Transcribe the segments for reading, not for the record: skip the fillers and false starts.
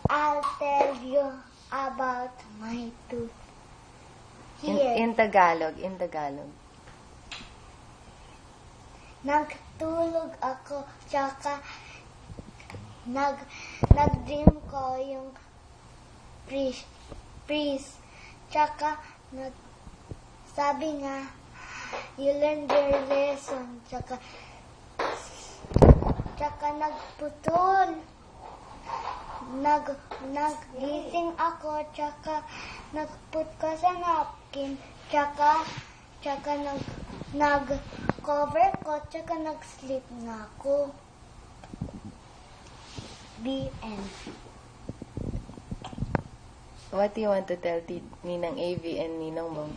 I'll tell you about my tooth. Here. In Tagalog. Nagtulog ako, tsaka nag-dream ko yung priest. Tsaka sabi nga, you learned your lesson. Tsaka nagputol. Nagising ako, tsaka nagput ko sa napkin, tsaka nag-cover ko, tsaka nag-sleep na ako. The end. What do you want to tell Ninang AV and Ninong Bong?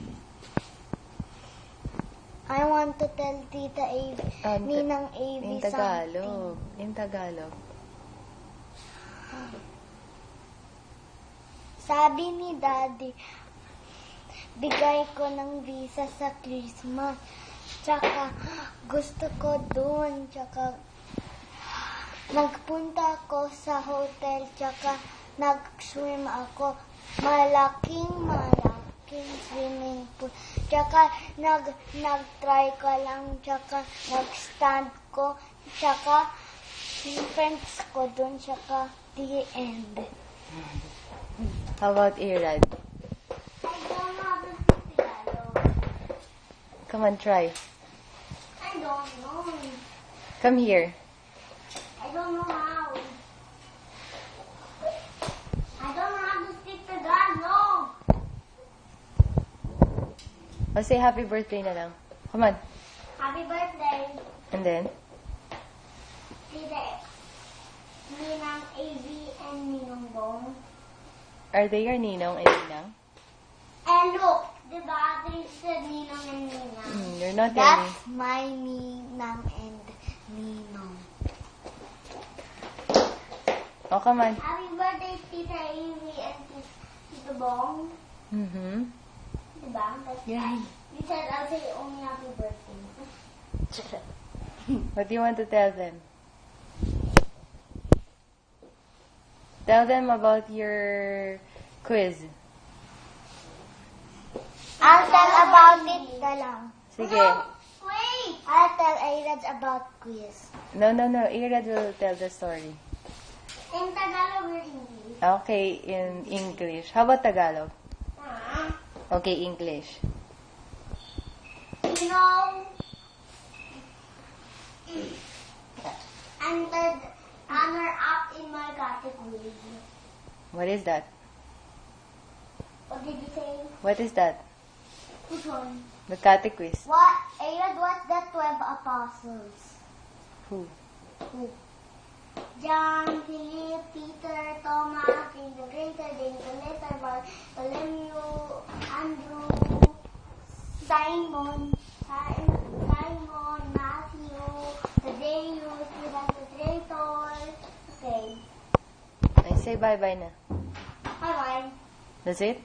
I want to tell Tita AV, Ninang AV In Tagalog. In Tagalog. Sabi ni Daddy, bigay ko ng visa sa Christmas. Tsaka gusto ko doon. Tsaka nagpunta ako sa hotel. Tsaka nag-swim ako. Malaking swimming pool. Tsaka nag-try ko lang. Tsaka nag-stand ko. Tsaka friends ko doon. Tsaka the end. How about Irad? I don't know how to speak Tagalog. Come on, try. I don't know. Come here. I don't know how. I don't know how to speak Tagalog. Oh, say happy birthday na lang. Come on. Happy birthday. And then? Tita Ninang AV and Ninong Bong. Are they your Ninong and Ninang? And look, diba? They said Ninong and Ninang. You're not That's my Ninang and Ninong. Oh, come on. Happy birthday, Tita AV and Tito Bong. Mm-hmm. Diba? That's Yeah. You said I'll say only happy birthday. What do you want to tell them? Tell them about your quiz. I'll tell about it na lang. Sige. Wait! I'll tell Irad about quiz. No. Irad will tell the story. In Tagalog or English? Okay, in English. How about Tagalog? Ah. Okay, English. You know, entered runner-up in my category. What is that? What did you say? What is that? Which one? The catequiz. What? Irad, what's the 12 apostles? Who? Who? John, Philip, Peter, Thomas, James the Greater, James the Lesser, Bartholomew, Andrew, Simon, Matthew, Thaddeus, Judas the Traitor. Okay. I say bye-bye na. Bye-bye. That's it?